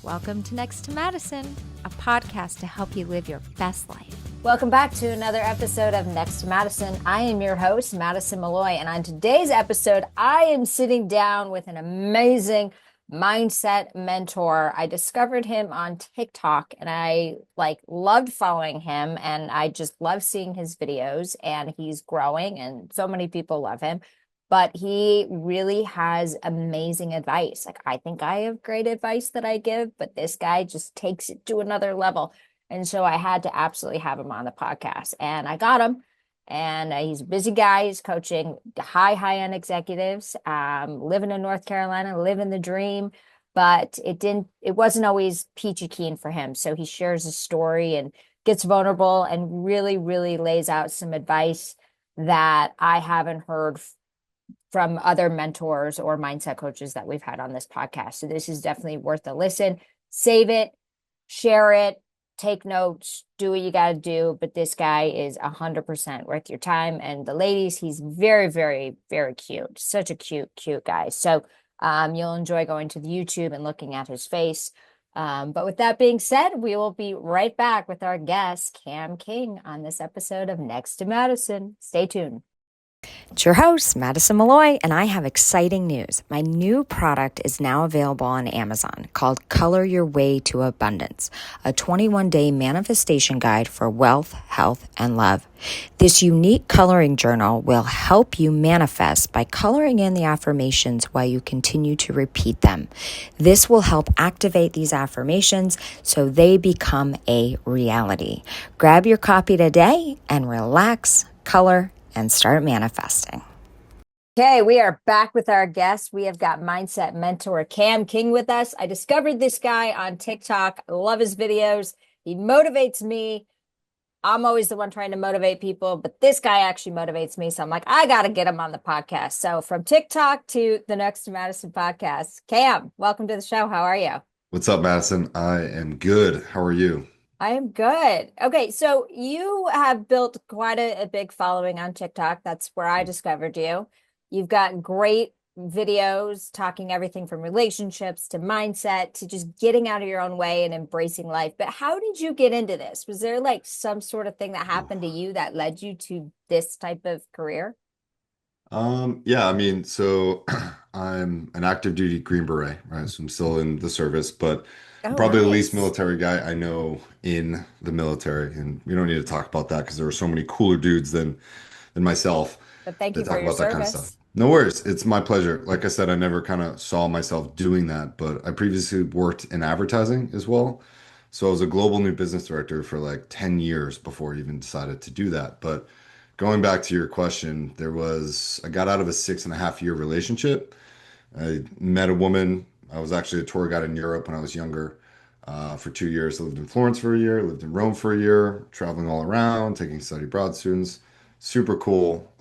Welcome to Next to Madison, a podcast to help you live your best life. Welcome back to another episode of Next to Madison. I am your host, Madison Malloy, and on today's episode, I am sitting down with an amazing mindset mentor. I discovered him on TikTok and I loved following him, and I just love seeing his videos, and he's growing and so many people love him. But he really has amazing advice. I think I have great advice that I give, but this guy just takes it to another level. And so I had to absolutely have him on the podcast, and I got him. And he's a busy guy. He's coaching high-end executives, living in North Carolina, living the dream. But it wasn't always peachy keen for him. So he shares his story and gets vulnerable and really, really lays out some advice that I haven't heard from other mentors or mindset coaches that we've had on this podcast. So this is definitely worth a listen. Save it, share it, take notes, do what you got to do. But this guy is 100% worth your time. And the ladies, he's very, very, very cute. Such a cute, cute guy. So you'll enjoy going to the YouTube and looking at his face. But with that being said, we will be right back with our guest, Cam King, on this episode of Next to Madison. Stay tuned. It's your host, Madison Malloy, and I have exciting news. My new product is now available on Amazon called Color Your Way to Abundance, a 21-day manifestation guide for wealth, health, and love. This unique coloring journal will help you manifest by coloring in the affirmations while you continue to repeat them. This will help activate these affirmations so they become a reality. Grab your copy today and relax, color, and start manifesting. Okay, we are back with our guest. We have got mindset mentor Cam King with us. I discovered this guy on TikTok. I love his videos. He motivates me. I'm always the one trying to motivate people, but this guy actually motivates me. So I'm like, I got to get him on the podcast. So from TikTok to the Next to Madison podcast, Cam, welcome to the show. How are you? What's up, Madison? I am good. How are you? I am good. Okay, so you have built quite a big following on TikTok. That's where I discovered you. You've got great videos talking everything from relationships to mindset to just getting out of your own way and embracing life. But how did you get into this? Was there some sort of thing that happened to you that led you to this type of career? Yeah, so I'm an active duty Green Beret, right? So I'm still in the service, but I'm Oh, probably the least nice. military guy I know in the military. And we don't need to talk about that because there are so many cooler dudes than myself But thank that you for talk your about that kind of stuff. service. No worries. It's my pleasure. Like I said, I never kind of saw myself doing that, but I previously worked in advertising as well. So I was a global new business director for like 10 years before I even decided to do that. But going back to your question, I got out of a 6.5 year relationship. I met a woman. I was actually a tour guide in Europe when I was younger. For 2 years, I lived in Florence for a year, lived in Rome for a year, traveling all around, taking study abroad students. Super cool,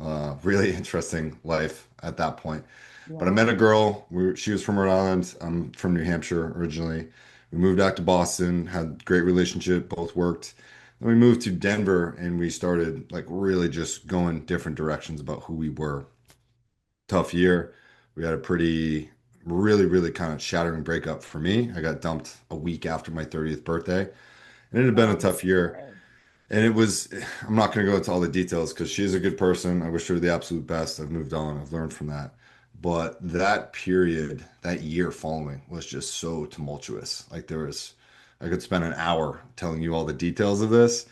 really interesting life at that point. But I met Yeah. a girl. She was from Rhode Island. I'm from New Hampshire originally. We moved out to Boston, had a great relationship, both worked. Then we moved to Denver and we started like really just going different directions about who we were. Tough year. We had a pretty, really, really kind of shattering breakup for me. I got dumped a week after my 30th birthday, and it had been Oh, a I'm tough year. sorry. And it was, I'm not going to go into all the details because she's a good person. I wish her the absolute best. I've moved on. I've learned from that. But that period, that year following was just so tumultuous. I could spend an hour telling you all the details of this,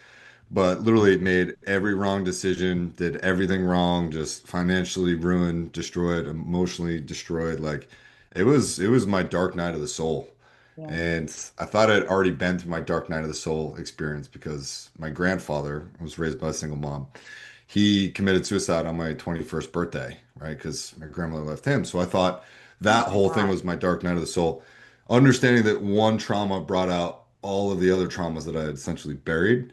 but literally made every wrong decision, did everything wrong, just financially ruined, destroyed, emotionally destroyed. Like it was my dark night of the soul. Yeah. And I thought I'd already been through my dark night of the soul experience because my grandfather was raised by a single mom. He committed suicide on my 21st birthday, right? Because my grandmother left him. So I thought Oh that my whole thing God. was my dark night of the soul. Understanding that one trauma brought out all of the other traumas that I had essentially buried,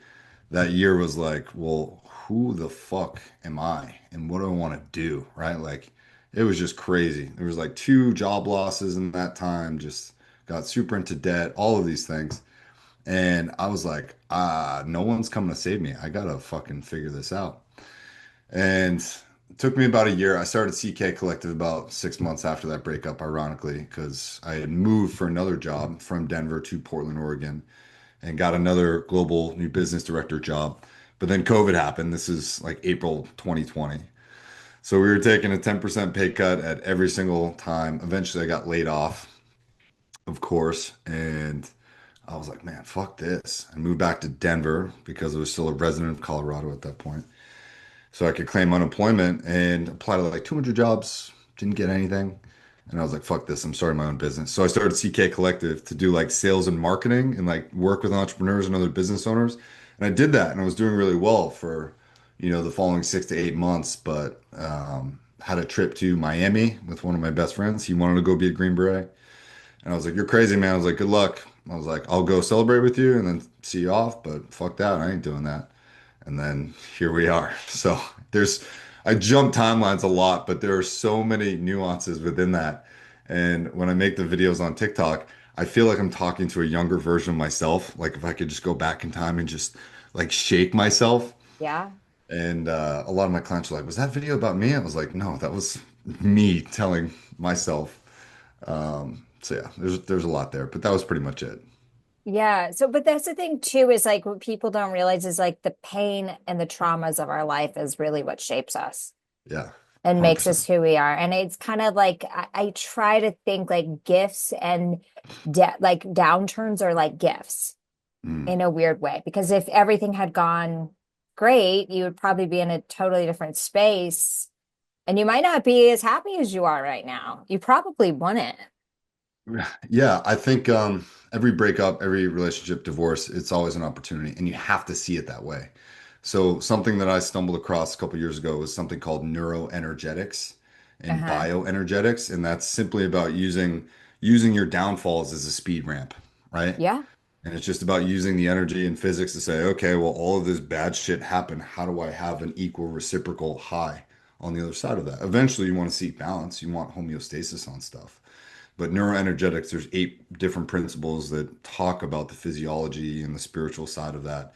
that year was like, well, who the fuck am I? And what do I want to do? Right? Like, it was just crazy. There was like 2 job losses in that time, just got super into debt, all of these things. And I was like, no one's coming to save me. I gotta fucking figure this out. And It took me about a year. I started CK Collective about 6 months after that breakup, ironically, because I had moved for another job from Denver to Portland, Oregon, and got another global new business director job. But then COVID happened. This is like April 2020. So we were taking a 10% pay cut at every single time. Eventually, I got laid off, of course, and I was like, man, fuck this. I moved back to Denver because I was still a resident of Colorado at that point. So I could claim unemployment and apply to like 200 jobs. Didn't get anything. And I was like, fuck this. I'm starting my own business. So I started CK Collective to do like sales and marketing and like work with entrepreneurs and other business owners. And I did that and I was doing really well for, the following 6 to 8 months. But had a trip to Miami with one of my best friends. He wanted to go be a Green Beret. And I was like, you're crazy, man. I was like, good luck. I was like, I'll go celebrate with you and then see you off. But fuck that. I ain't doing that. And then here we are. So there's, I jump timelines a lot, but there are so many nuances within that. And when I make the videos on TikTok, I feel like I'm talking to a younger version of myself. Like if I could just go back in time and just like shake myself. Yeah. And a lot of my clients were like, was that video about me? I was like, no, that was me telling myself. So yeah, there's a lot there, but that was pretty much it. Yeah. So, but that's the thing too, is like what people don't realize is like the pain and the traumas of our life is really what shapes us Yeah, and makes 100%. us who we are. And it's kind of like I try to think like gifts and de like downturns are like gifts Mm. in a weird way. Because if everything had gone great, you would probably be in a totally different space and you might not be as happy as you are right now. You probably wouldn't. Yeah, I think every breakup, every relationship, divorce, it's always an opportunity, and you have to see it that way. So something that I stumbled across a couple years ago was something called neuroenergetics and Uh-huh. bioenergetics, and that's simply about using your downfalls as a speed ramp, right? Yeah. And it's just about using the energy and physics to say, okay, well, all of this bad shit happened. How do I have an equal reciprocal high on the other side of that? Eventually, you want to seek balance. You want homeostasis on stuff. But neuroenergetics, there's 8 different principles that talk about the physiology and the spiritual side of that.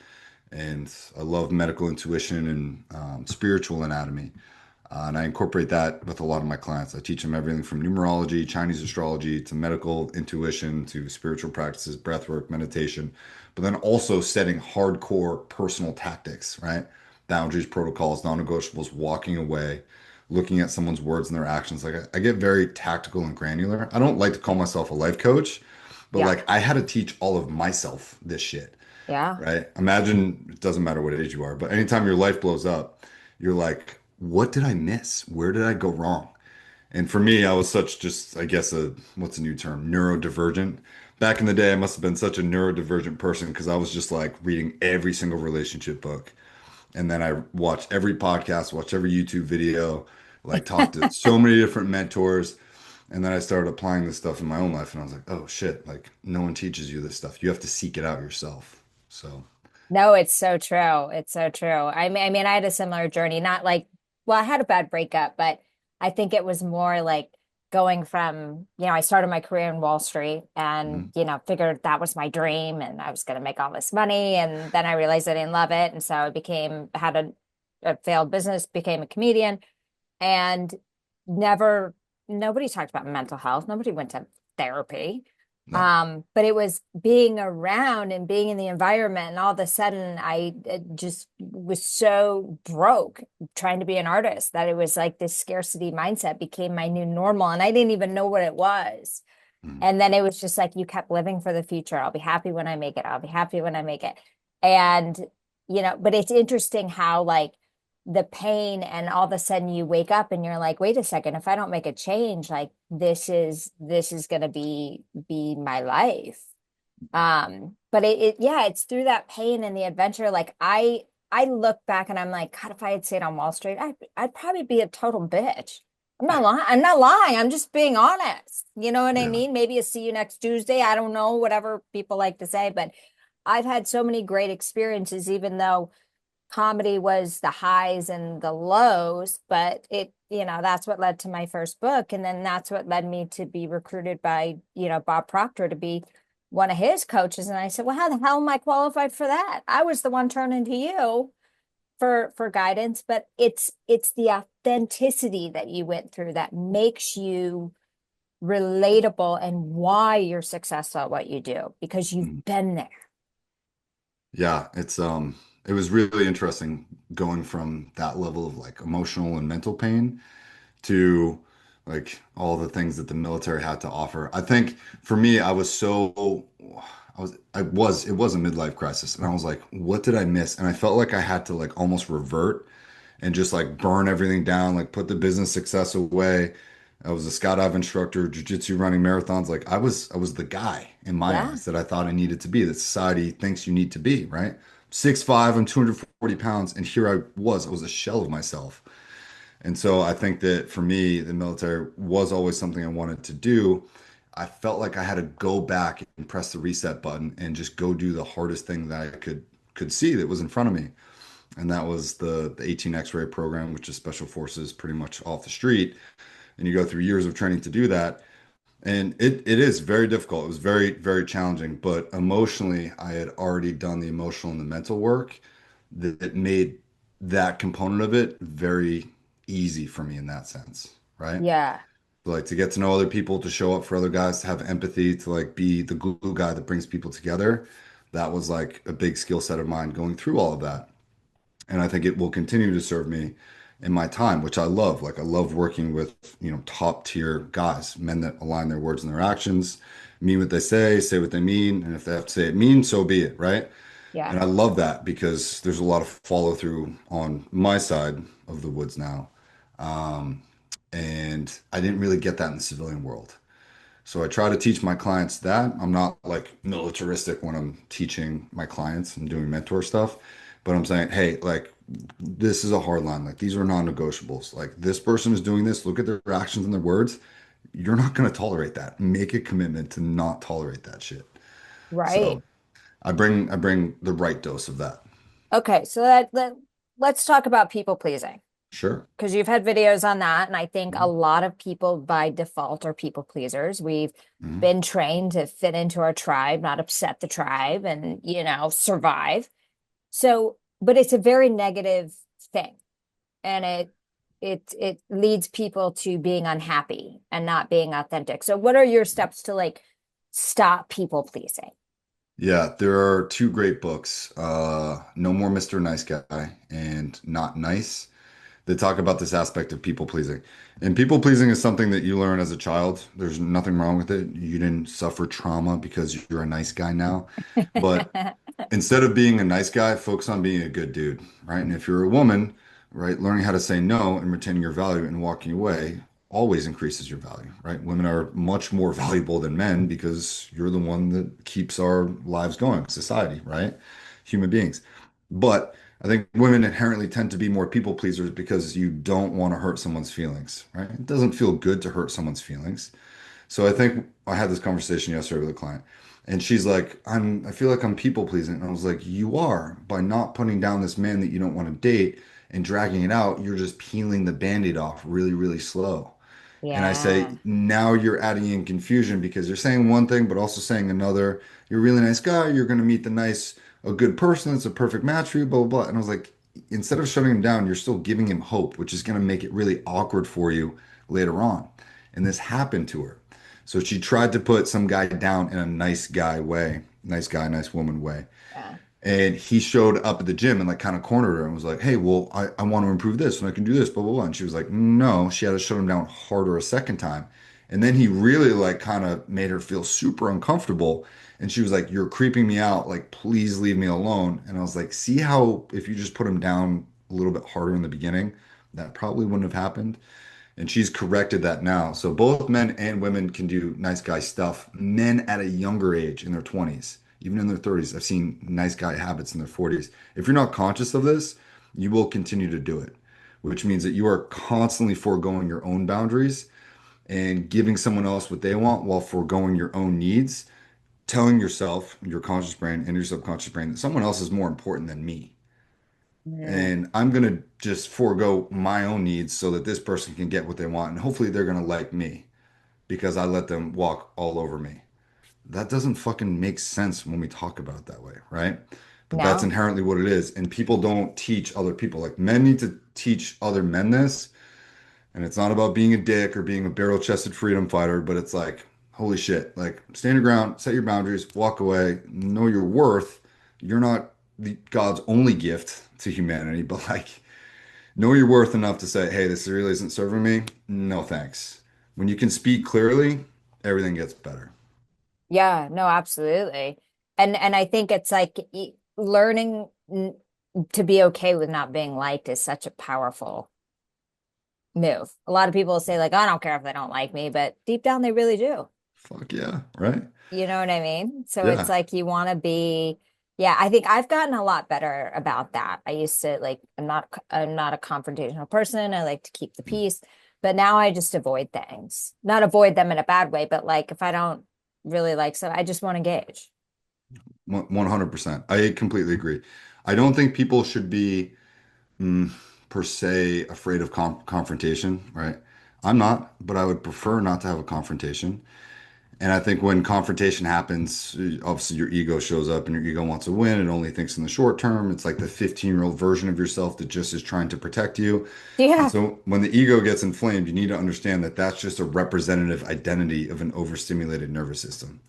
And I love medical intuition and spiritual anatomy. And I incorporate that with a lot of my clients. I teach them everything from numerology, Chinese astrology, to medical intuition, to spiritual practices, breath work, meditation, but then also setting hardcore personal tactics, right? Boundaries, protocols, non-negotiables, walking away, looking at someone's words and their actions. Like I get very tactical and granular. I don't like to call myself a life coach, but Yeah. like I had to teach all of myself this shit, Yeah. right? Imagine it doesn't matter what age you are, but anytime your life blows up, you're like, what did I miss? Where did I go wrong? And for me, I was such just, I guess, what's a new term? Neurodivergent. Back in the day, I must have been such a neurodivergent person because I was just like reading every single relationship book. And then I watched every podcast, watched every YouTube video, like talked to so many different mentors. And then I started applying this stuff in my own life. And I was like, oh shit, like no one teaches you this stuff. You have to seek it out yourself. So, No, it's so true. It's so true. I mean, I had a similar journey, not like, well, I had a bad breakup, but I think it was more like going from, I started my career in Wall Street and, mhm. figured that was my dream and I was going to make all this money. And then I realized I didn't love it. And so I had a failed business, became a comedian and never, nobody talked about mental health. Nobody went to therapy. No. But it was being around and being in the environment, and all of a sudden I just was so broke trying to be an artist that it was like this scarcity mindset became my new normal, and I didn't even know what it was. Mhm. And then it was just like you kept living for the future. I'll be happy when I make it. I'll be happy when I make it. And, but it's interesting how like the pain and all of a sudden you wake up and you're like, wait a second, if I don't make a change, like this is gonna be my life. But yeah, it's through that pain and the adventure. Like I look back and I'm like, God, if I had stayed on Wall Street, I'd probably be a total bitch. I'm not lying. I'm not lying. I'm just being honest. You know what I Yeah. mean? Maybe a see you next Tuesday. I don't know, whatever people like to say, but I've had so many great experiences, even though comedy was the highs and the lows, but that's what led to my first book. And then that's what led me to be recruited by, Bob Proctor to be one of his coaches. And I said, well, how the hell am I qualified for that? I was the one turning to you. for guidance, but it's the authenticity that you went through that makes you relatable and why you're successful at what you do because you've Mhm. been there. Yeah, it was really interesting going from that level of like emotional and mental pain to like all the things that the military had to offer. I think for me, it was a midlife crisis. And I was like, what did I miss? And I felt like I had to like almost revert and just like burn everything down, like put the business success away. I was a skydive instructor, jujitsu running marathons. Like I was the guy in my Yeah. eyes that I thought I needed to be, that society thinks you need to be, right? 6'5", I'm 240 pounds, and here I was a shell of myself. And so I think that for me, the military was always something I wanted to do. I felt like I had to go back and press the reset button and just go do the hardest thing that I could see that was in front of me. And that was the 18 X-ray program, which is special forces pretty much off the street. And you go through years of training to do that. And it is very difficult. It was very, very challenging. But emotionally, I had already done the emotional and the mental work that made that component of it very easy for me in that sense, right? Yeah. Like to get to know other people, to show up for other guys, to have empathy, to like be the glue guy that brings people together. That was like a big skill set of mine going through all of that. And I think it will continue to serve me in my time, which I love. Like I love working with, top tier guys, men that align their words and their actions, mean what they say what they mean, and if they have to say it mean, so be it, right? Yeah. And I love that because there's a lot of follow through on my side of the woods now. Um, and I didn't really get that in the civilian world. So I try to teach my clients that. I'm not like militaristic when I'm teaching my clients and doing mentor stuff, but I'm saying, hey, like this is a hard line. Like these are non-negotiables. Like this person is doing this. Look at their actions and their words. You're not going to tolerate that. Make a commitment to not tolerate that shit. Right. So I bring the right dose of that. Okay, so let's talk about people pleasing Sure. because you've had videos on that, and I think a lot of people by default are people pleasers. We've Mhm. been trained to fit into our tribe, not upset the tribe, and survive. So, but it's a very negative thing, and it leads people to being unhappy and not being authentic. So, what are your steps to like stop people pleasing? Yeah, there are two great books, No More Mr. Nice Guy and Not Nice, that talk about this aspect of people pleasing. And people pleasing is something that you learn as a child. There's nothing wrong with it. You didn't suffer trauma because you're a nice guy now. But instead of being a nice guy, focus on being a good dude, right? And if you're a woman, right, learning how to say no and retaining your value and walking away always increases your value, right? Women are much more valuable than men because you're the one that keeps our lives going, society, right? Human beings. But I think women inherently tend to be more people pleasers because you don't want to hurt someone's feelings, right? It doesn't feel good to hurt someone's feelings. So I think I had this conversation yesterday with a client, and she's like, I feel like I'm people pleasing. And I was like, you are by not putting down this man that you don't want to date and dragging it out, you're just peeling the band-aid off really, really slow. And I say, Yeah. now you're adding in confusion because you're saying one thing, but also saying another. You're a really nice guy. You're going to meet a good person. It's a perfect match for you, blah, blah, blah. And I was like, instead of shutting him down, you're still giving him hope, which is going to make it really awkward for you later on. And this happened to her. So she tried to put some guy down in a nice guy way, nice guy, nice woman way. Yeah. And he showed up at the gym and like kind of cornered her and was like, hey, well, I want to improve this and I can do this, blah, blah, blah. And she was like, no, she had to shut him down harder a second time. And then he really like kind of made her feel super uncomfortable. And she was like, you're creeping me out. Like, please leave me alone. And I was like, see how if you just put him down a little bit harder in the beginning, that probably wouldn't have happened. And she's corrected that now. So both men and women can do nice guy stuff. Men at a younger age in their 20s, even in their 30s. I've seen nice guy habits in their 40s. If you're not conscious of this, you will continue to do it, which means that you are constantly foregoing your own boundaries and giving someone else what they want while foregoing your own needs, telling yourself, your conscious brain and your subconscious brain, that someone else is more important than me. Mm. And I'm going to just forego my own needs so that this person can get what they want. And hopefully they're going to like me because I let them walk all over me. That doesn't fucking make sense when we talk about it that way, right? but that's No. inherently what it is. And people don't teach other people. Like men need to teach other men this. And it's not about being a dick or being a barrel-chested freedom fighter, but it's like, holy shit, like stand your ground, set your boundaries, walk away, know your worth. You're not God's only gift to humanity, but like know your worth enough to say, hey, this really isn't serving me. No thanks. When you can speak clearly, everything gets better. Yeah, no, absolutely. And I think it's like learning to be okay with not being liked is such a powerful move. A lot of people say like, I don't care if they don't like me, but deep down they really do. Fuck yeah, right? You know what I mean? So it's Yeah. like you want to be, yeah, I think I've gotten a lot better about that. I used to like, I'm not a confrontational person. I like to keep the peace, but now I just avoid things. Not avoid them in a bad way, but like if I don't really like so I just won't engage. 100%. I completely agree. I don't think people should be mm, per se afraid of confrontation, right? I'm not, but I would prefer not to have a confrontation. And I think when confrontation happens, obviously your ego shows up and your ego wants to win. It only thinks in the short term. It's like the 15-year-old version of yourself that just is trying to protect you. And Yeah. so when the ego gets inflamed, you need to understand that that's just a representative identity of an overstimulated nervous system.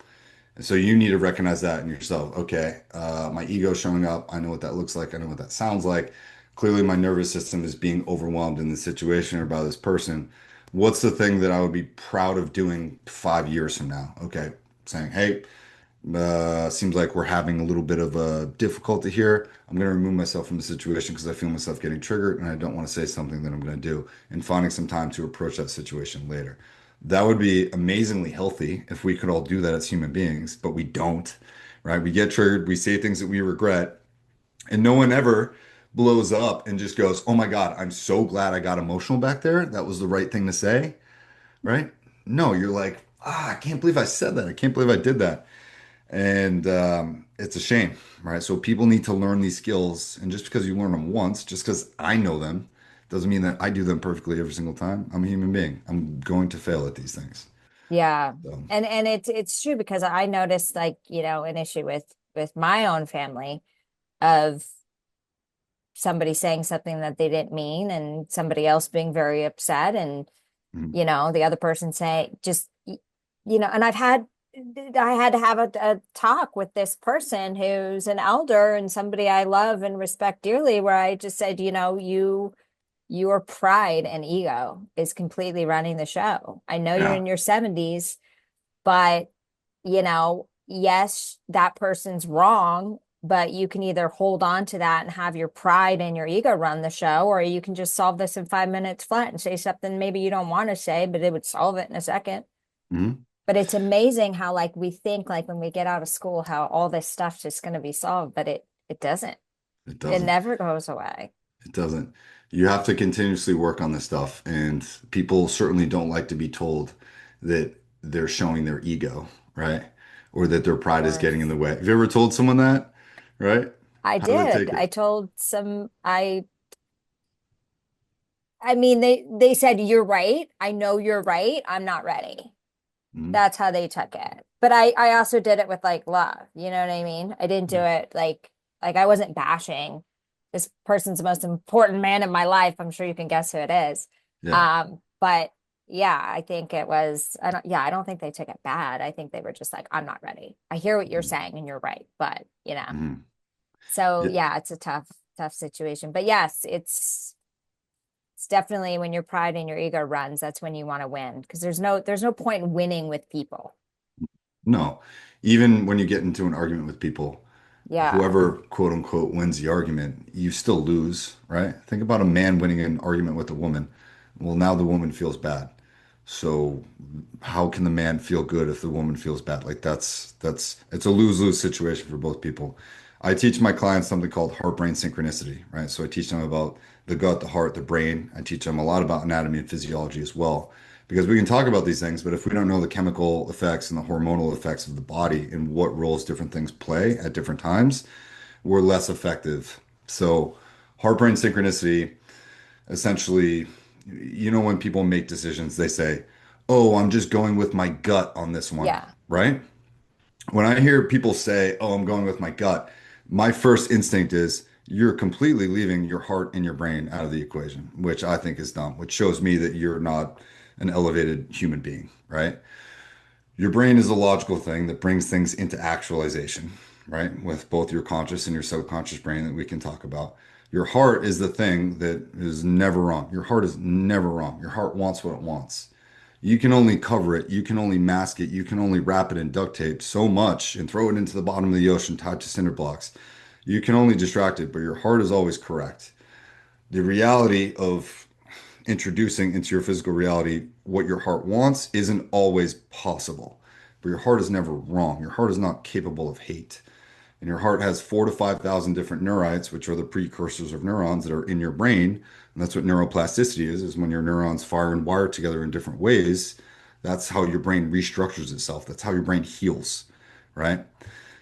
And so you need to recognize that in yourself. Okay, my ego showing up. I know what that looks like. I know what that sounds like. Clearly, my nervous system is being overwhelmed in this situation or by this person. What's the thing that I would be proud of doing 5 years from now? Okay, saying, hey, seems like we're having a little bit of a difficulty here. I'm going to remove myself from the situation because I feel myself getting triggered and I don't want to say something that I'm going to do, and finding some time to approach that situation later. That would be amazingly healthy if we could all do that as human beings, but we don't, right? We get triggered, we say things that we regret, and no one ever blows up and just goes, "Oh my God, I'm so glad I got emotional back there. That was the right thing to say," right? No, you're like, I can't believe I said that. I can't believe I did that. And it's a shame, right? So people need to learn these skills. And just because you learn them once, just because I know them, doesn't mean that I do them perfectly every single time. I'm a human being. I'm going to fail at these things. Yeah. So, And it's true because I noticed like, an issue with my own family of somebody saying something that they didn't mean and somebody else being very upset and mhm, the other person say just and I had to have a talk with this person who's an elder and somebody I love and respect dearly where I just said, your pride and ego is completely running the show. I know you're yeah. in your 70s, but yes, that person's wrong, but you can either hold on to that and have your pride and your ego run the show, or you can just solve this in 5 minutes flat and say something maybe you don't want to say, but it would solve it in a second. Mhm. But it's amazing how like we think like when we get out of school how all this stuff's just going to be solved, but it doesn't. It It doesn't. never goes away. It doesn't. You have to continuously work on this stuff. And people certainly don't like to be told that they're showing their ego, right? Or that their Of pride is getting in course. the way. Have you ever told someone that? Right? I How do they did. take I it? told some I mean they said you're right. I know you're right. I'm not ready. Mhm. That's how they took it. But I also did it with like love. You know what I mean? I didn't do Yeah. it like I wasn't bashing. This person's the most important man in my life. I'm sure you can guess who it is. Yeah. But yeah, I think it was I don't think they took it bad. I think they were just like, I'm not ready. I hear what you're Mhm. saying and you're right, but Mhm. so Yeah. yeah, it's a tough situation. But yes, it's definitely when your pride and your ego runs, that's when you want to win because there's no point in winning with people. No. Even when you get into an argument with people, Yeah. whoever quote unquote wins the argument, you still lose, right? Think about a man winning an argument with a woman. Well, now the woman feels bad. So how can the man feel good if the woman feels bad? Like that's it's a lose-lose situation for both people. I teach my clients something called heart-brain synchronicity, right? So I teach them about the gut, the heart, the brain. I teach them a lot about anatomy and physiology as well. Because we can talk about these things, but if we don't know the chemical effects and the hormonal effects of the body and what roles different things play at different times, we're less effective. So, heart-brain synchronicity, essentially, when people make decisions, they say, "Oh, I'm just going with my gut on this one," Yeah. right? When I hear people say, "Oh, I'm going with my gut," My first instinct is you're completely leaving your heart and your brain out of the equation, which I think is dumb, which shows me that you're not an elevated human being, right? Your brain is a logical thing that brings things into actualization, right? With both your conscious and your subconscious brain that we can talk about. Your heart is the thing that is never wrong. Your heart is never wrong. Your heart wants what it wants. You can only cover it, you can only mask it, you can only wrap it in duct tape so much and throw it into the bottom of the ocean tied to cinder blocks. You can only distract it, but your heart is always correct. The reality of introducing into your physical reality what your heart wants isn't always possible. But your heart is never wrong. Your heart is not capable of hate. And your heart has 4 to 5 thousand different neurites, which are the precursors of neurons that are in your brain. And that's what neuroplasticity is when your neurons fire and wire together in different ways. That's how your brain restructures itself. That's how your brain heals, right?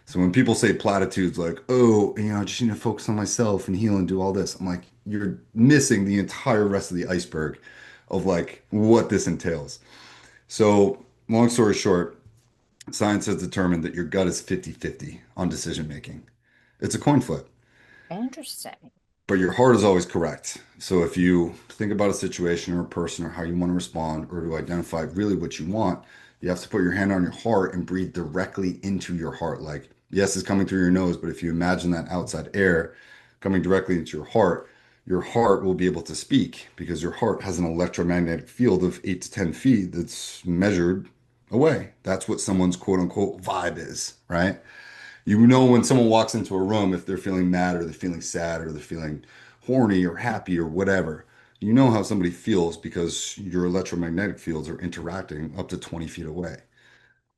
So when people say platitudes like, oh, I just need to focus on myself and heal and do all this, I'm like, you're missing the entire rest of the iceberg of like what this entails. So long story short, science has determined that your gut is 50-50 on decision making. It's a coin flip, Interesting. but your heart is always correct. So if you think about a situation or a person or how you want to respond or to identify really what you want, you have to put your hand on your heart and breathe directly into your heart. Like, yes, it's coming through your nose, but if you imagine that outside air coming directly into your heart will be able to speak because your heart has an electromagnetic field of 8 to 10 feet that's measured away. That's what someone's quote unquote vibe is, right? You know when someone walks into a room, if they're feeling mad or they're feeling sad or they're feeling horny or happy or whatever, you know how somebody feels because your electromagnetic fields are interacting up to 20 feet away.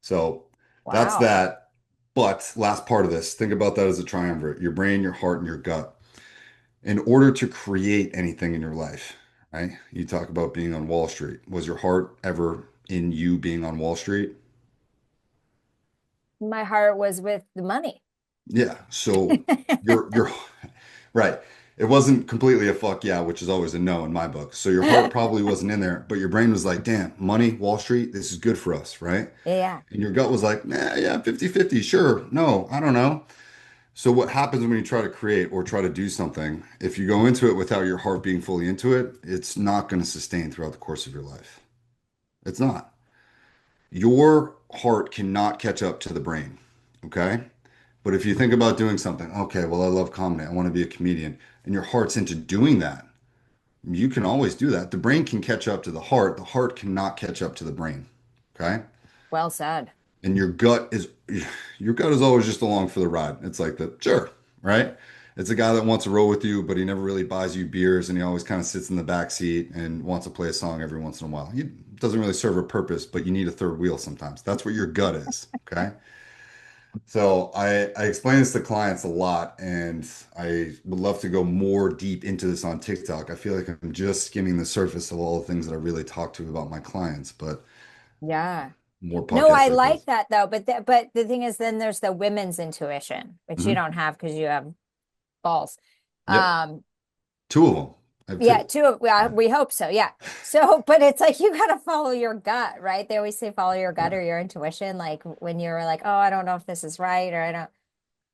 So that's Wow. that. But last part of this, think about that as a triumvirate, your brain, your heart, and your gut. In order to create anything in your life, right? You talk about being on Wall Street. Was your heart ever in you being on Wall Street? My heart was with the money. Yeah. So you're right. It wasn't completely a fuck yeah, which is always a no in my book. So your heart probably wasn't in there, but your brain was like, damn, money, Wall Street, this is good for us, right? Yeah. And your gut was like, nah, yeah, 50-50, sure. No, I don't know. So what happens when you try to create or try to do something, if you go into it without your heart being fully into it, it's not going to sustain throughout the course of your life. It's not. Your heart cannot catch up to the brain, okay? But if you think about doing something, okay, well, I love comedy. I want to be a comedian, and your heart's into doing that, you can always do that. The brain can catch up to the heart. The heart cannot catch up to the brain, okay? Well said. And your gut is always just along for the ride. It's like the sure, right? It's a guy that wants to roll with you, but he never really buys you beers, and he always kind of sits in the back seat and wants to play a song every once in a while. He doesn't really serve a purpose, but you need a third wheel sometimes. That's what your gut is, okay? So I explain this to clients a lot, and I would love to go more deep into this on TikTok. I feel like I'm just skimming the surface of all the things that I really talk to about my clients, but Yeah. more No, I podcasts like like this. that though. But the thing is, then there's the women's intuition, which you Hmm. don't have because you have balls. Yep. Um, Two of them. I have yeah, two. two. We hope so. Yeah. So, but it's like you gotta follow your gut, right? They always say follow your gut Yeah. or your intuition. Like when you're like, oh, I don't know if this is right or I don't.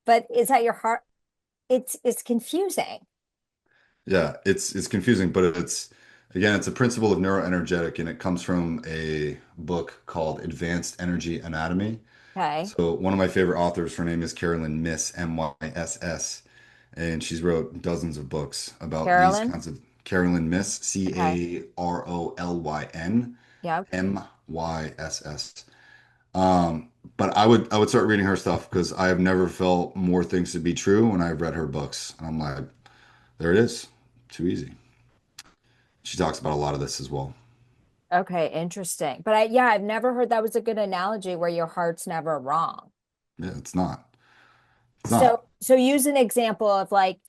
But is that your heart? It's confusing. Yeah, it's confusing, but it's again, it's a principle of neuroenergetic, and it comes from a book called Advanced Energy Anatomy. Okay. So one of my favorite authors, her name is Carolyn Miss, Myss, and she's wrote dozens of books about these Carolyn. kinds of Carolyn Miss, Okay. Carolyn Yeah. Myss. But I would start reading her stuff because I have never felt more things to be true when I've read her books. And I'm like, there it is. Too easy. She talks about a lot of this as well. Okay. Interesting. But yeah, I've never heard that was a good analogy where your heart's never wrong. Yeah, it's not. It's So, not. so use an example of like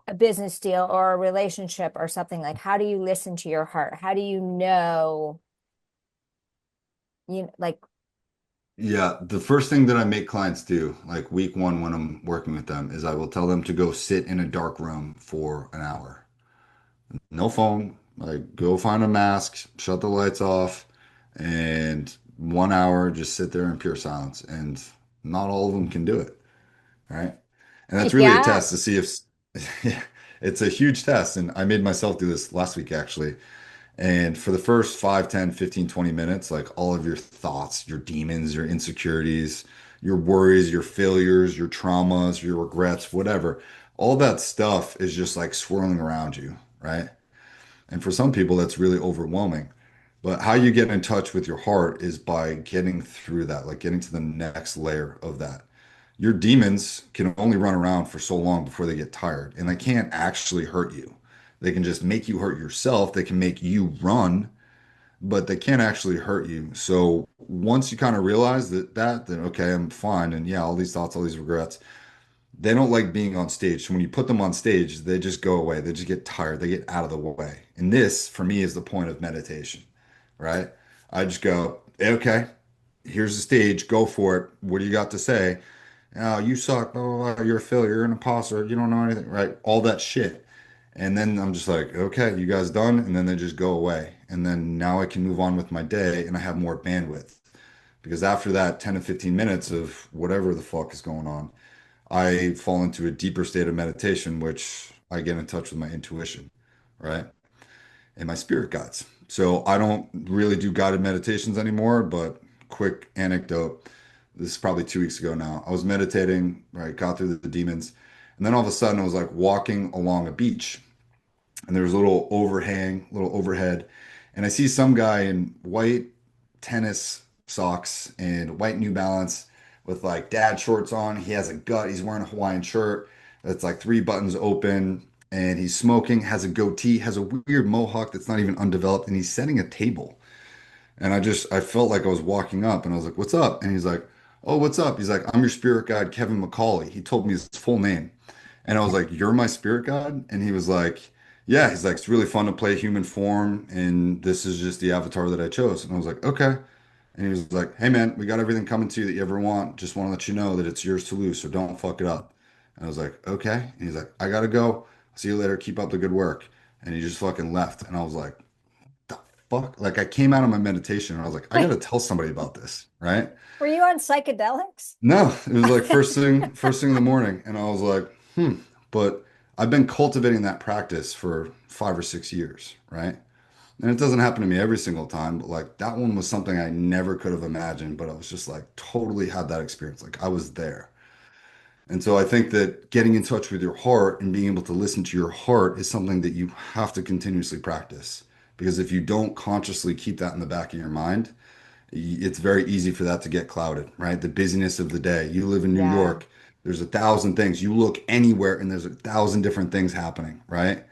a business deal or a relationship or something like how do you listen to your heart? How do you know, like, Yeah, the first thing that I make clients do, like week one when I'm working with them, is I will tell them to go sit in a dark room for an hour. No phone, like go find a mask, shut the lights off, and 1 hour just sit there in pure silence. And not all of them can do it, right? And that's really a Yeah. test to see if it's a huge test. And I made myself do this last week actually. And for the first 5, 10, 15, 20 minutes, like all of your thoughts, your demons, your insecurities, your worries, your failures, your traumas, your regrets, whatever, all that stuff is just like swirling around you, right? And for some people, that's really overwhelming. But how you get in touch with your heart is by getting through that, like getting to the next layer of that. Your demons can only run around for so long before they get tired, and they can't actually hurt you. They can just make you hurt yourself. They can make you run, but they can't actually hurt you. So once you kind of realize then okay, I'm fine. And yeah, all these thoughts, all these regrets, they don't like being on stage. So when you put them on stage, they just go away. They just get tired. They get out of the way. And this, for me, is the point of meditation, right? I just go, okay, here's the stage. Go for it. What do you got to say? Oh, you suck. Blah, blah, blah. You're a failure. You're an imposter. You don't know anything, right? All that shit. And then I'm just like, okay, you guys done? And then they just go away. And then now I can move on with my day and I have more bandwidth. Because after that 10 to 15 minutes of whatever the fuck is going on, I fall into a deeper state of meditation, which I get in touch with my intuition, right? And my spirit guides. So I don't really do guided meditations anymore, but quick anecdote. This is probably 2 weeks ago now. I was meditating, right? Got through the demons. And then all of a sudden I was like walking along a beach and there's a little overhang, little overhead. And I see some guy in white tennis socks and white New Balance with like dad shorts on. He has a gut. He's wearing a Hawaiian shirt that's like three buttons open and he's smoking, has a goatee, has a weird mohawk that's not even undeveloped, and he's setting a table. And I felt like I was walking up and I was like, "What's up?" And he's like, "Oh, what's up?" He's like, "I'm your spirit guide, Kevin McCauley." He told me his full name. And I was like, "You're my spirit guide?" And he was like, "Yeah." He's like, "It's really fun to play human form, and this is just the avatar that I chose." And I was like, "Okay." And he was like, "Hey man, we got everything coming to you that you ever want. Just want to let you know that it's yours to lose, so don't fuck it up." And I was like, "Okay." And he's like, "I gotta go. See you later. Keep up the good work." And he just fucking left. And I was like, "The fuck?" Like I came out of my meditation and I was like, "I gotta tell somebody about this, right?" Were you on psychedelics? No, it was like first thing in the morning, and I was like, "Hmm." But I've been cultivating that practice for 5 or 6 years, right? And it doesn't happen to me every single time, but like that one was something I never could have imagined, but I was just like totally had that experience. Like I was there. And so I think that getting in touch with your heart and being able to listen to your heart is something that you have to continuously practice. Because if you don't consciously keep that in the back of your mind, it's very easy for that to get clouded, right? The busyness of the day. You live in New Yeah. York, there's a thousand things. You look anywhere and there's a thousand different things happening, right?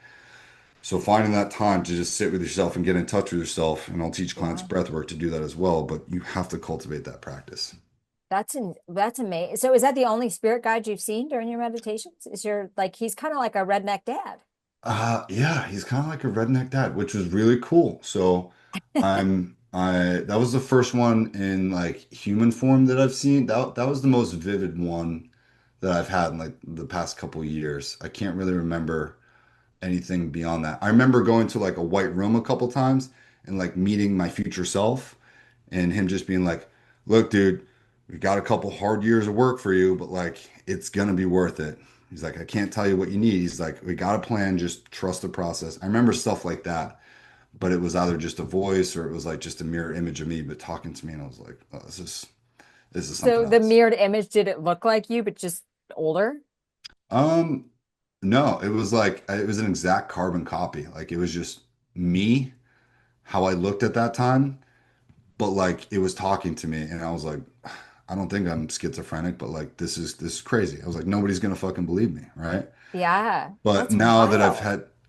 So finding that time to just sit with yourself and get in touch with yourself, and I'll teach clients Yeah. breath work to do that as well, but you have to cultivate that practice. That's amazing. So is that the only spirit guide you've seen during your meditations? Is your like he's kind of like a redneck dad. Yeah, he's kind of like a redneck dad, which was really cool. So I that was the first one in like human form that I've seen. That was the most vivid one that I've had in like the past couple of years. I can't really remember anything beyond that. I remember going to like a white room a couple times and like meeting my future self and him just being like, "Look, dude, we got a couple hard years of work for you, but like it's gonna be worth it." He's like, "I can't tell you what you need." He's like, "We got a plan, just trust the process." I remember stuff like that, but it was either just a voice or it was like just a mirror image of me, but talking to me, and I was like, "Oh, this is something So the else." mirrored image, did it look like you, but just older? Um, no, it was like it was an exact carbon copy. Like it was just me, how I looked at that time, but like it was talking to me, and I was like, I don't think I'm schizophrenic, but like this is crazy. I was like, nobody's gonna fucking believe me, right? Yeah, But that's now that wild.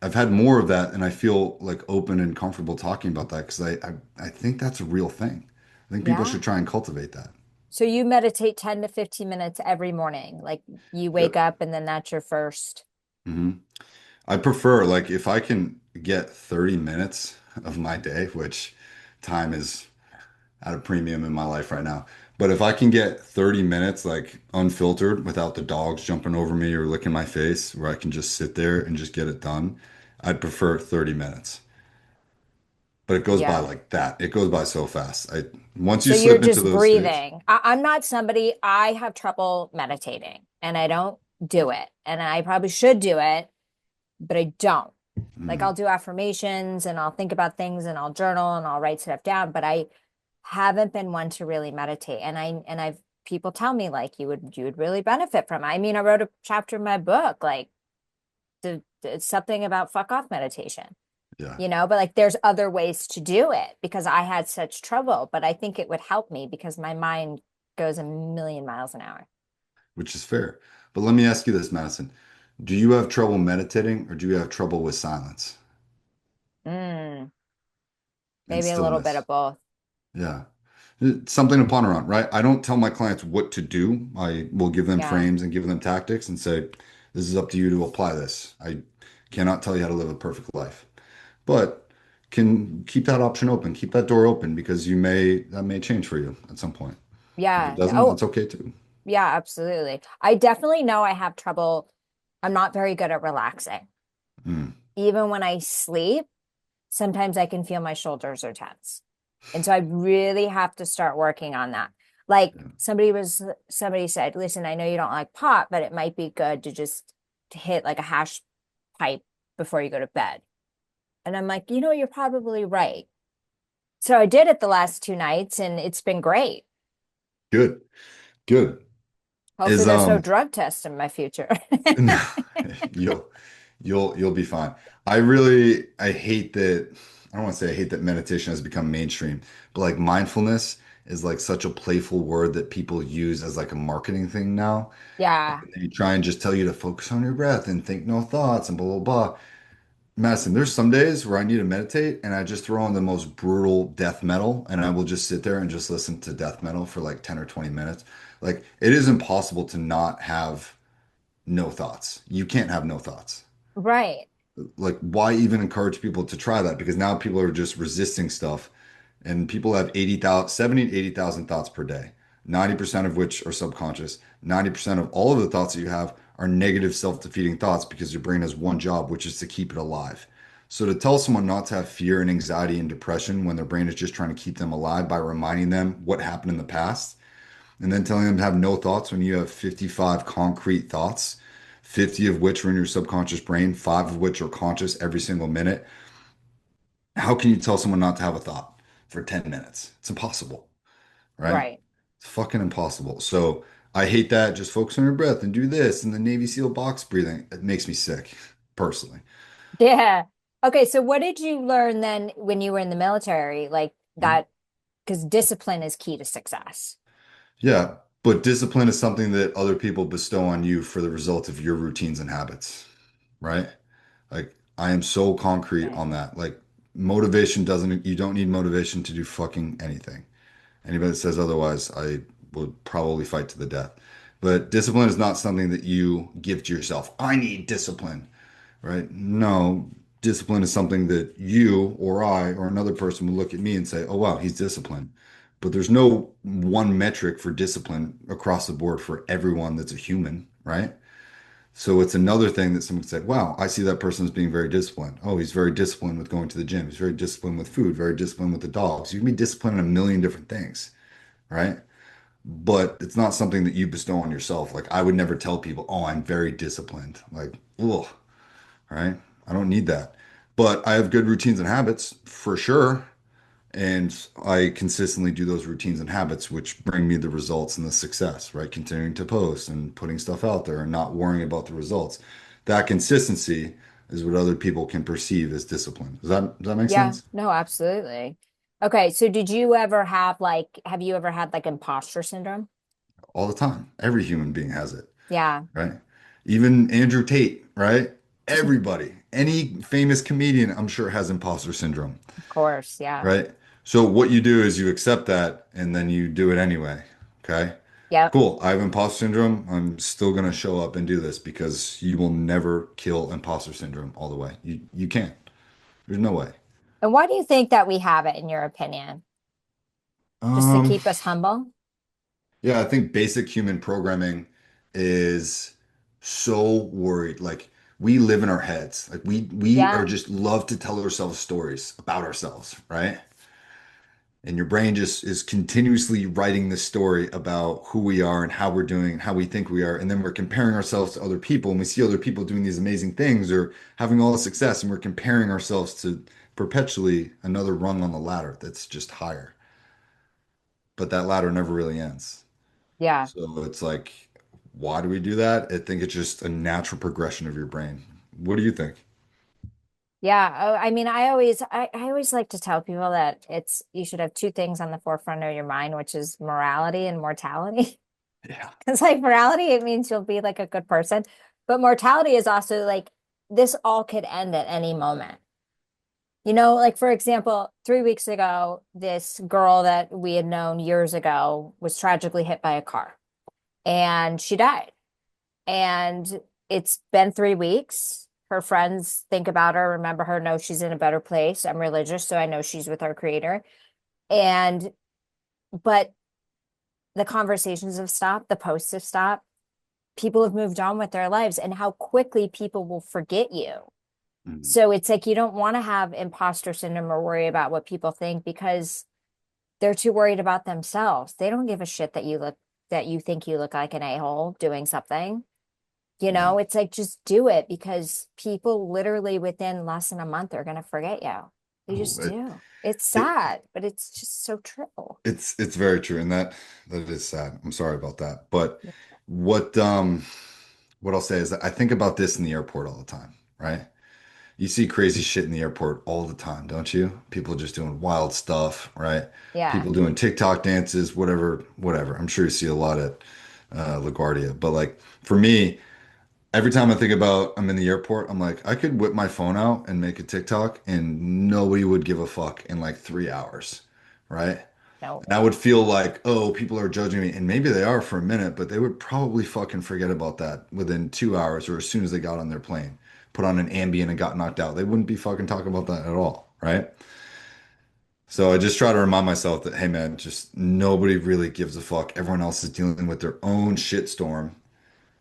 I've had more of that, and I feel like open and comfortable talking about that because I think that's a real thing. I think people Yeah. should try and cultivate that. So you meditate 10 to 15 minutes every morning. Like you wake Yep. up and then that's your first. hmm I prefer like if I can get 30 minutes of my day, which time is at a premium in my life right now. But if I can get 30 minutes like unfiltered without the dogs jumping over me or licking my face, where I can just sit there and just get it done, I'd prefer 30 minutes. But it goes by Yeah. like that. It goes by so fast. I once you So you're slip into just those states, breathing. I'm not somebody, I have trouble meditating and I don't do it. And I probably should do it, but I don't. Like Mm, I'll do affirmations and I'll think about things and I'll journal and I'll write stuff down, but I haven't been one to really meditate. And I've people tell me like you would really benefit from it. I mean, I wrote a chapter in my book, like it's something about fuck off meditation, yeah, but like there's other ways to do it because I had such trouble, but I think it would help me because my mind goes a million miles an hour. which is fair. But let me ask you this, Madison. Do you have trouble meditating or do you have trouble with silence Mm, and maybe a little bit stillness? of both. Yeah. It's something to ponder on, right? I don't tell my clients what to do. I will give them Yeah. frames and give them tactics and say, this is up to you to apply this. I cannot tell you how to live a perfect life, but can keep that option open, keep that door open because that may change for you at some point. If it Yeah. doesn't, Oh, that's okay too. yeah, absolutely. I definitely know I have trouble. I'm not very good at relaxing. Mm, Even when I sleep, sometimes I can feel my shoulders are tense. And so I really have to start working on that. Like yeah. somebody said, listen, I know you don't like pot, but it might be good to just to hit like a hash pipe before you go to bed. And I'm like, you're probably right. So I did it the last 2 nights and it's been great. Good, good. Hopefully Is there's no drug test in my future. no, you'll you'll be fine. I hate that. I don't want to say I hate that meditation has become mainstream, but like mindfulness is like such a playful word that people use as like a marketing thing now. Yeah, They try and just tell you to focus on your breath and think no thoughts and blah blah blah. Madison, there's some days where I need to meditate and I just throw on the most brutal death metal and I will just sit there and just listen to death metal for like 10 or 20 minutes. Like it is impossible to not have no thoughts. You can't have no thoughts. right. Like, why even encourage people to try that? Because now people are just resisting stuff, and people have 80,000, 70 to 80,000 thoughts per day, 90% of which are subconscious. 90% of all of the thoughts that you have are negative, self-defeating thoughts because your brain has one job, which is to keep it alive. So to tell someone not to have fear and anxiety and depression when their brain is just trying to keep them alive by reminding them what happened in the past and then telling them to have no thoughts when you have 55 concrete thoughts, 50 of which are in your subconscious brain, five of which are conscious every single minute. How can you tell someone not to have a thought for 10 minutes? It's impossible, right? Right. It's fucking impossible. So I hate that. Just focus on your breath and do this and the Navy SEAL box breathing. It makes me sick, personally. Yeah. Okay, so what did you learn then when you were in the military? Like that, because discipline is key to success. Yeah, but discipline is something that other people bestow on you for the result of your routines and habits, right? Like I am so concrete Right. on that. Like motivation doesn't, you don't need motivation to do fucking anything. Anybody that says otherwise, I would probably fight to the death. But discipline is not something that you give to yourself. I need discipline, right? No, discipline is something that you or I or another person would look at me and say, oh, wow, he's disciplined. But there's no one metric for discipline across the board for everyone that's a human, right? So it's another thing that someone could say, wow, I see that person as being very disciplined. Oh, he's very disciplined with going to the gym. He's very disciplined with food, very disciplined with the dogs. You can be disciplined in a million different things, right? But it's not something that you bestow on yourself. Like I would never tell people, oh, I'm very disciplined. Like, ugh, right? I don't need that. But I have good routines and habits for sure. And I consistently do those routines and habits, which bring me the results and the success, right? Continuing to post and putting stuff out there and not worrying about the results. That consistency is what other people can perceive as discipline. Does that make Yeah, sense? no, absolutely. Okay, so did you ever have you ever had like imposter syndrome? All the time. Every human being has it, Yeah, right? Even Andrew Tate, right? Everybody, any famous comedian, I'm sure has imposter syndrome, of course. Yeah. right? So what you do is you accept that and then you do it anyway. Okay. Yep. Cool. I have imposter syndrome. I'm still gonna show up and do this because you will never kill imposter syndrome all the way. You can't. There's no way. And why do you think that we have it, in your opinion? Just to Um, keep us humble? yeah, I think basic human programming is so worried. Like we live in our heads. Like we are Yeah. just love to tell ourselves stories about ourselves, right? And your brain just is continuously writing this story about who we are and how we're doing, how we think we are. And then we're comparing ourselves to other people and we see other people doing these amazing things or having all the success. And we're comparing ourselves to perpetually another rung on the ladder that's just higher. But that ladder never really ends. Yeah. So it's like, why do we do that? I think it's just a natural progression of your brain. What do you think? Yeah. Oh, I mean, I always like to tell people that it's, you should have two things on the forefront of your mind, which is morality and mortality. Yeah. Because like morality, it means you'll be like a good person. But mortality is also like this all could end at any moment. Like for example, 3 weeks ago, this girl that we had known years ago was tragically hit by a car and she died. And it's been 3 weeks. Her friends think about her, remember her, know she's in a better place. I'm religious, so I know she's with her creator. And, but the conversations have stopped, the posts have stopped. People have moved on with their lives and how quickly people will forget you. Mhm. So it's like you don't want to have imposter syndrome or worry about what people think because they're too worried about themselves. They don't give a shit that you think you look like an a-hole doing something. Yeah. It's like just do it because people literally within less than a month are going to forget you. They Oh, just do. It's it, sad, but it's just so true. it's very true, and that is sad. I'm sorry about that. But what um what I'll say is that I think about this in the airport all the time, right? You see crazy shit in the airport all the time, don't you? People just doing wild stuff, right? Yeah. People doing TikTok dances, whatever, whatever. I'm sure you see a lot at LaGuardia. But like for me, every time I think about I'm in the airport, I'm like, I could whip my phone out and make a TikTok and nobody would give a fuck in like 3 hours, right? No. And I would feel like, oh, people are judging me. And maybe they are for a minute, but they would probably fucking forget about that within 2 hours or as soon as they got on their plane, put on an Ambien and got knocked out. They wouldn't be fucking talking about that at all, right? So I just try to remind myself that, hey man, just nobody really gives a fuck. Everyone else is dealing with their own shitstorm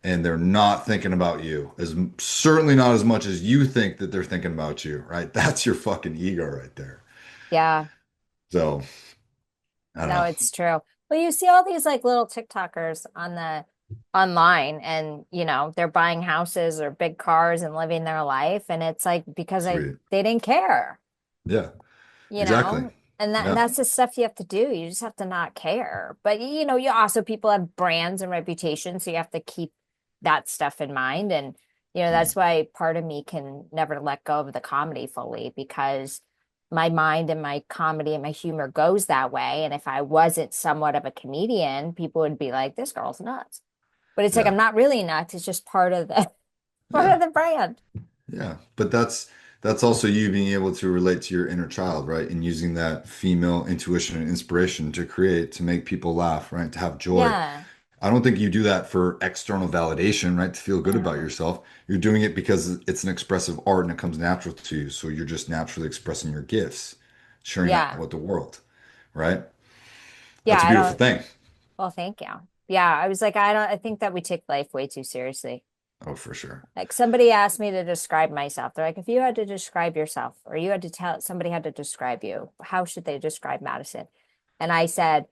and they're not thinking about you as certainly not as much as you think that they're thinking about you, right? That's your fucking ego right there. Yeah. So I don't No, know. it's true. Well, you see all these like little TikTokers on the online and they're buying houses or big cars and living their life and it's like because Sweet. they didn't care. Yeah, you exactly. know and Yeah. that's the stuff you have to do. You just have to not care, but you also people have brands and reputations, so you have to keep that stuff in mind. And Mm. that's why part of me can never let go of the comedy fully, because my mind and my comedy and my humor goes that way. And if I wasn't somewhat of a comedian, people would be like, this girl's nuts. But it's like Yeah. I'm not really nuts. It's just part of the part Yeah. of the brand. Yeah. But that's also you being able to relate to your inner child, right? And using that female intuition and inspiration to create, to make people laugh, right? To have joy. Yeah. I don't think you do that for external validation, right? To feel good about No. yourself. You're doing it because it's an expressive art and it comes natural to you. So you're just naturally expressing your gifts, sharing that Yeah. with the world, right? Yeah, That's a I beautiful don't. thing. Well, thank you. Yeah, I was like, I think that we take life way too seriously. Oh, for sure. Like somebody asked me to describe myself. They're like, if you had to describe yourself or you had to tell somebody had to describe you, how should they describe Madison? And I said,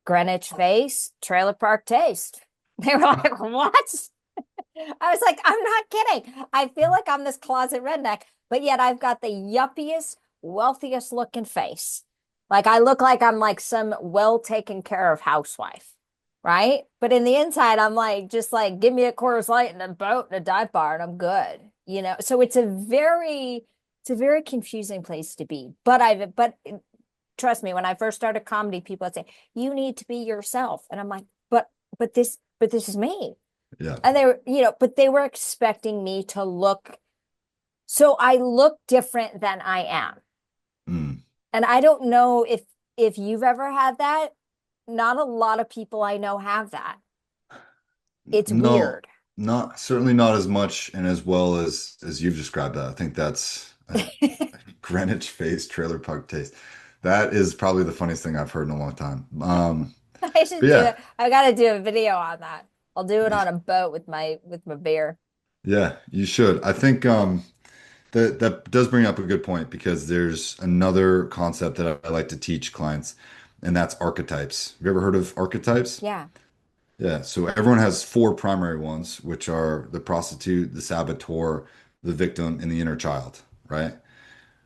Greenwich face, trailer park taste. They were like, what? I was like, I'm not kidding. I feel like I'm this closet redneck, but yet I've got the yuppiest, wealthiest looking face. Like I look like I'm like some well taken care of housewife, right? But in the inside, I'm like, just like, give me a Coors Light and a boat and a dive bar and I'm good. So it's a very confusing place to be. But trust me, when I first started comedy, people would say, you need to be yourself. And I'm like, but this is me. Yeah. And but they were expecting me to look, so I look different than I am. Mm. And I don't know if you've ever had that. Not a lot of people I know have that. It's No, weird. not certainly not as much and as well as you've described that. I think that's a Greenwich face trailer park taste. That is probably the funniest thing I've heard in a long time. I should But do yeah, it. I got to do a video on that. I'll do it on a boat with my beer. yeah, you should. I think That does bring up a good point because there's another concept that I like to teach clients, and that's archetypes. Have you ever heard of archetypes? Yeah. Yeah, so everyone has four primary ones, which are the prostitute, the saboteur, the victim, and the inner child, right?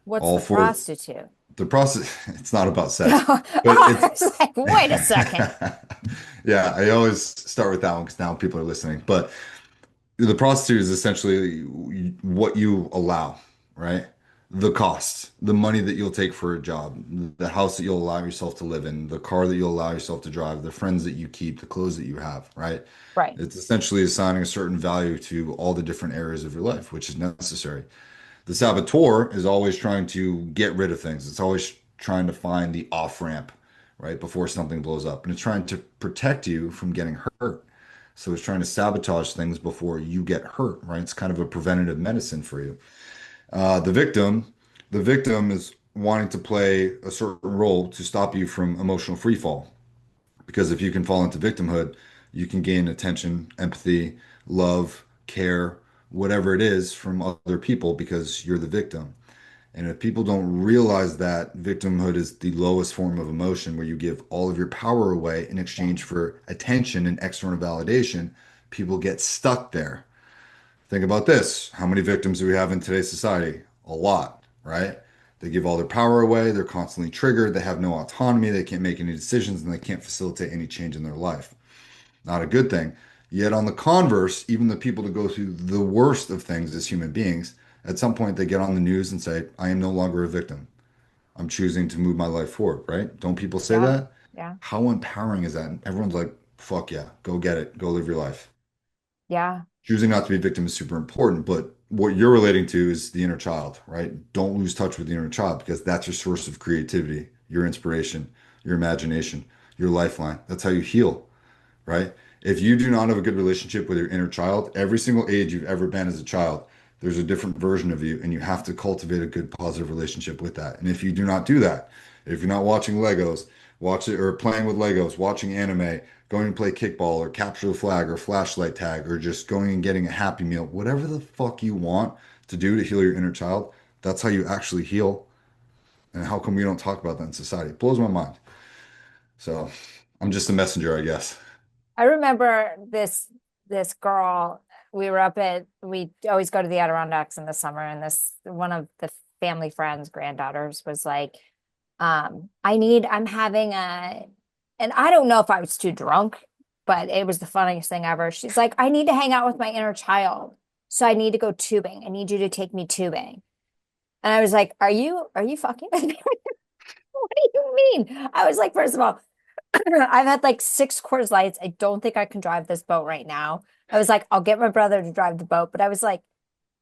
What's All the four. prostitute? The process, it's not about sex, Oh, but I it's, was like, wait a second. yeah, I always start with that one because now people are listening. But the prostitute is essentially what you allow, right? The cost, the money that you'll take for a job, the house that you'll allow yourself to live in, the car that you'll allow yourself to drive, the friends that you keep, the clothes that you have, right? Right. It's essentially assigning a certain value to all the different areas of your life, which is necessary. The saboteur is always trying to get rid of things. It's always trying to find the off ramp, right, before something blows up. And it's trying to protect you from getting hurt. So it's trying to sabotage things before you get hurt, right? It's kind of a preventative medicine for you. The the victim is wanting to play a certain role to stop you from emotional free fall. Because if you can fall into victimhood, you can gain attention, empathy, love, care, whatever it is from other people because you're the victim. And if people don't realize that victimhood is the lowest form of emotion where you give all of your power away in Yeah. exchange for attention and external validation, people get stuck there. Think about this. How many victims do we have in today's society? A lot, right? They give all their power away. They're constantly triggered. They have no autonomy. They can't make any decisions and they can't facilitate any change in their life. Not a good thing. Yet, on the converse, even the people that go through the worst of things as human beings, at some point they get on the news and say, I am no longer a victim. I'm choosing to move my life forward, right? Don't people say Yeah. that? Yeah. How empowering is that? And everyone's like, fuck yeah, go get it, go live your life. Yeah. Choosing not to be a victim is super important, but what you're relating to is the inner child, right? Don't lose touch with the inner child because that's your source of creativity, your inspiration, your imagination, your lifeline. That's how you heal, right? If you do not have a good relationship with your inner child, every single age you've ever been as a child, there's a different version of you, and you have to cultivate a good, positive relationship with that. And if you do not do that, if you're not watching Legos, watch it or playing with Legos, watching anime, going to play kickball or capture the flag or flashlight tag or just going and getting a happy meal, whatever the fuck you want to do to heal your inner child, that's how you actually heal. And how come we don't talk about that in society? It blows my mind. So I'm just a messenger, I guess. I remember this girl, we always go to the Adirondacks in the summer, and this one of the family friends' granddaughters was like, I'm having and I don't know if I was too drunk, but it was the funniest thing ever. She's like, I need to hang out with my inner child. So I need to go tubing. I need you to take me tubing. And I was like, are you fucking with me? What do you mean? I was like, first of all, I've had like 6 Coors Lights. I don't think I can drive this boat right now. I was like, I'll get my brother to drive the boat. But I was like,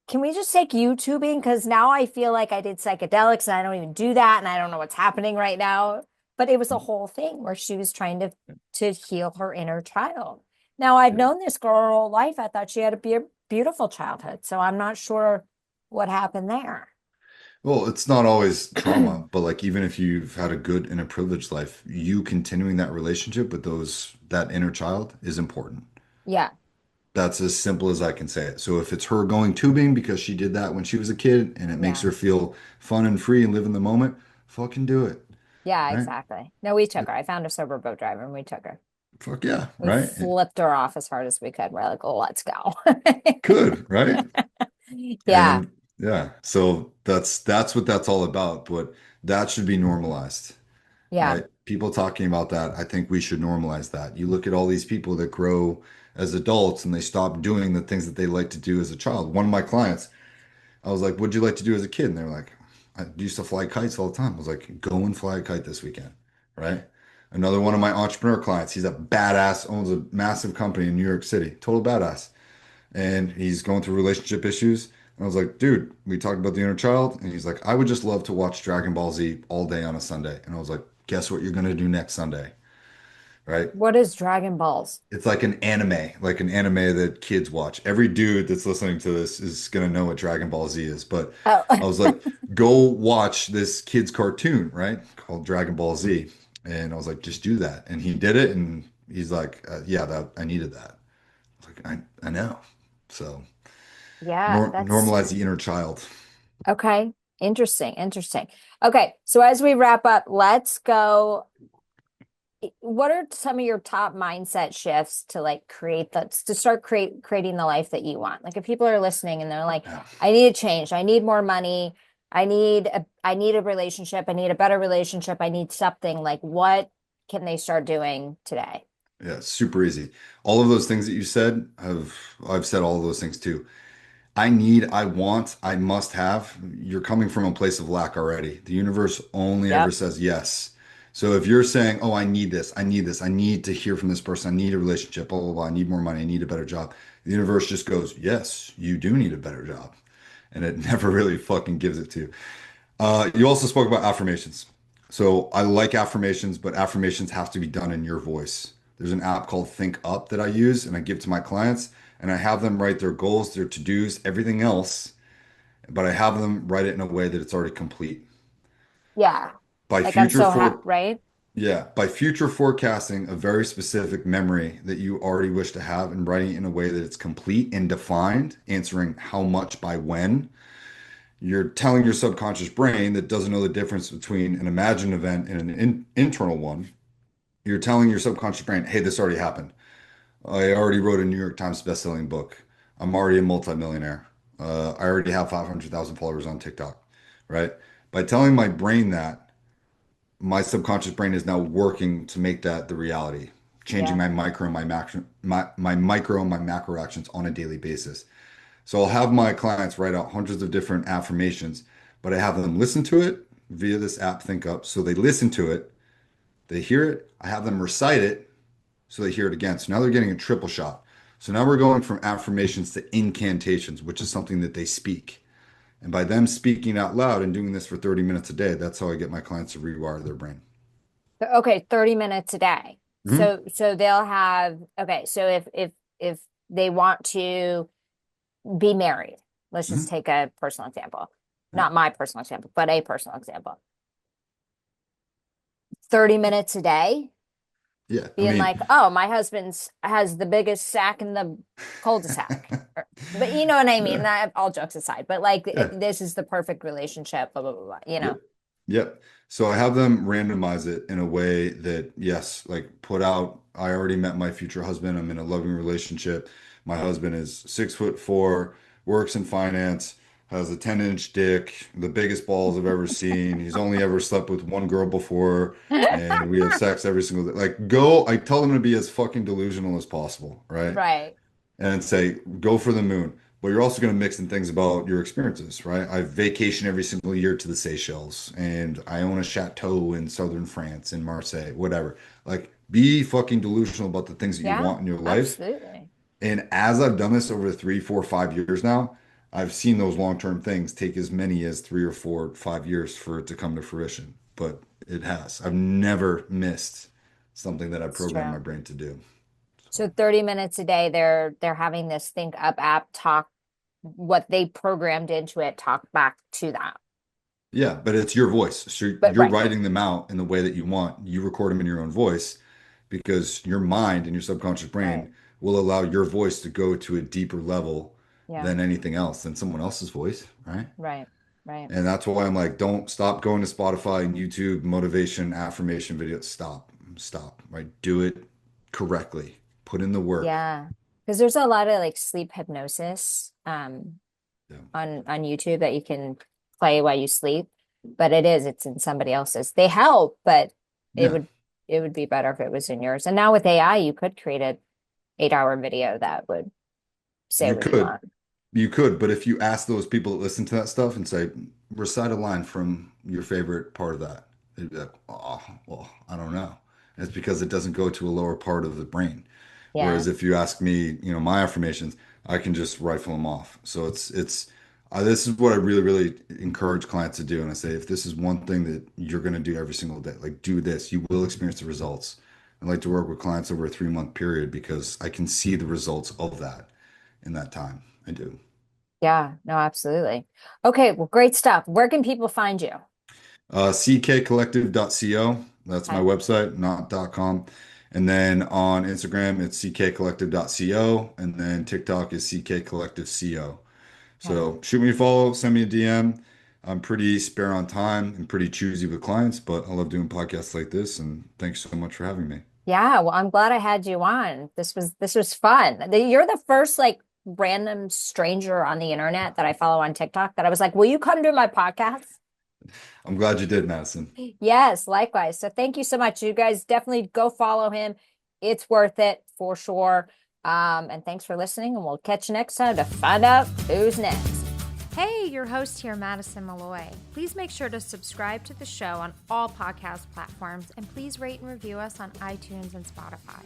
can we just take you tubing? Because now I feel like I did psychedelics and I don't even do that. And I don't know what's happening right now. But it was a whole thing where she was trying to heal her inner child. Now I've known this girl her whole life. I thought she had a beautiful childhood. So I'm not sure what happened there. Well, it's not always trauma, but like even if you've had a good and a privileged life, you continuing that relationship with that inner child is important. Yeah. That's as simple as I can say it. So if it's her going tubing because she did that when she was a kid and it makes Yeah. her feel fun and free and live in the moment, fucking do it, Yeah, right? exactly. No, we took her. I found a sober boat driver and we took her. Fuck yeah, We right? flipped her off as hard as we could. We're like, oh, let's go. Good, right? Yeah, And yeah, so that's what that's all about, but that should be normalized. yeah, Right? People talking about that, I think we should normalize that. You look at all these people that grow as adults and they stop doing the things that they like to do as a child. One of my clients, I was like, what'd you like to do as a kid? And they were like, I used to fly kites all the time. I was like, go and fly a kite this weekend, right? Another one of my entrepreneur clients, he's a badass, owns a massive company in New York City, total badass. And he's going through relationship issues. And I was like, dude, we talked about the inner child. And he's like, I would just love to watch Dragon Ball Z all day on a Sunday. And I was like, guess what you're going to do next Sunday, right? what is Dragon Balls? It's like an anime that kids watch. Every dude that's listening to this is going to know what Dragon Ball Z is. But Oh, I was like, go watch this kid's cartoon, right? Called Dragon Ball Z. And I was like, just do that. And he did it. And he's like, yeah, I needed that. I was like, I know. So yeah, normalize the inner child. Okay. Interesting. Interesting. Okay. So as we wrap up, let's go. What are some of your top mindset shifts to like create that to start creating the life that you want? Like if people are listening and they're like, Yeah. I need a change, I need more money, I need a relationship, I need a better relationship, I need something, like what can they start doing today? Yeah, super easy. All of those things that you said have I've said all of those things too. I need, I want, I must have. You're coming from a place of lack already. The universe only ever Yep. says yes. So if you're saying, "Oh, I need this, I need this, I need to hear from this person, I need a relationship, blah, blah, blah, I need more money, I need a better job," the universe just goes, "Yes, you do need a better job." And it never really fucking gives it to you. You also spoke about affirmations. So I like affirmations, but affirmations have to be done in your voice. There's an app called Think Up that I use and I give to my clients, and I have them write their goals, their to-dos, everything else, but I have them write it in a way that it's already complete. Yeah. By Like I'm future so for right? Yeah, by future forecasting a very specific memory that you already wish to have and writing it in a way that it's complete and defined, answering how much by when. You're telling your subconscious brain that doesn't know the difference between an imagined event and an internal one. You're telling your subconscious brain, hey, this already happened. I already wrote a New York Times bestselling book. I'm already a multimillionaire. I already have 500,000 followers on TikTok, right? By telling my brain that, my subconscious brain is now working to make that the reality, changing Yeah. my micro and my macro, my micro and my macro actions on a daily basis. So I'll have my clients write out hundreds of different affirmations, but I have them listen to it via this app, Think Up. So they listen to it, they hear it, I have them recite it, so they hear it again. So now they're getting a triple shot. So now we're going from affirmations to incantations, which is something that they speak. And by them speaking out loud and doing this for 30 minutes a day, that's how I get my clients to rewire their brain. Okay, 30 minutes a day. Mhm. So they'll have okay, so if they want to be married, let's just Mhm. take a personal example. Yeah. Not my personal example, but a personal example. 30 minutes a day, Yeah. I being mean, like, "Oh, my husband's has the biggest sack in the cul-de-sac." But you know what I mean? yeah. That all jokes aside, but like Yeah. this is the perfect relationship, blah blah blah, blah, you know. Yep. Yep. So I have them randomize it in a way that, yes, like put out, I already met my future husband. I'm in a loving relationship. My husband is 6'4", works in finance, has a 10-inch dick, the biggest balls I've ever seen. He's only ever slept with one girl before, and we have sex every single day. Like, I tell them to be as fucking delusional as possible, right? Right. And say, go for the moon. But you're also going to mix in things about your experiences, right? I vacation every single year to the Seychelles, and I own a chateau in southern France, in Marseille, whatever. Like, be fucking delusional about the things that you Yeah, want in your life. absolutely. And as I've done this over 3, 4, 5 years now, I've seen those long-term things take as many as 3 or 4, 5 years for it to come to fruition. But it has. I've never missed something that I It's programmed my true. brain to do. So 30 minutes a day, they're having this Think Up app talk what they programmed into it, talk back to that. Yeah, but it's your voice. So But you're right, writing them out in the way that you want. You record them in your own voice because your mind and your subconscious right. brain will allow your voice to go to a deeper level Yeah, than anything else, than someone else's voice, right? right, right. And that's why I'm like, don't stop going to Spotify and YouTube motivation affirmation videos. Stop, right? Do it correctly. Put in the work. Yeah. Because there's a lot of like sleep hypnosis Yeah. on YouTube that you can play while you sleep. But it's in somebody else's. They help, but it Yeah. would it would be better if it was in yours. And now with AI, you could create an 8 hour video that would say You what you could. want. You could, but if you ask those people that listen to that stuff and say, recite a line from your favorite part of that, they'd be like, oh, well, I don't know. And it's because it doesn't go to a lower part of the brain. Yeah. Whereas if you ask me, my affirmations, I can just rifle them off. So this is what I really, really encourage clients to do. And I say, if this is one thing that you're going to do every single day, like do this, you will experience the results. I like to work with clients over a 3 month period because I can see the results of that in that time. I do. Yeah, no, absolutely. Okay, well, great stuff. Where can people find you? ckcollective.co. That's my Okay. website, not .com. And then on Instagram, it's ckcollective.co. And then TikTok is ckcollectiveco. Okay. So shoot me a follow, send me a DM. I'm pretty spare on time and pretty choosy with clients, but I love doing podcasts like this. And thanks so much for having me. Yeah, well, I'm glad I had you on. This was fun. You're the first like random stranger on the internet that I follow on TikTok that I was like, "Will you come to my podcast?" I'm glad you did, Madison. Yes, likewise. So thank you so much. You guys definitely go follow him. It's worth it for sure. And thanks for listening, and we'll catch you next time to find out who's next. Hey, your host here, Madison Malloy. Please make sure to subscribe to the show on all podcast platforms, and please rate and review us on iTunes and Spotify.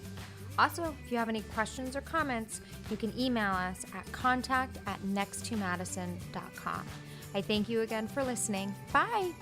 Also, if you have any questions or comments, you can email us at contact@nexttomadison.com. I thank you again for listening. Bye.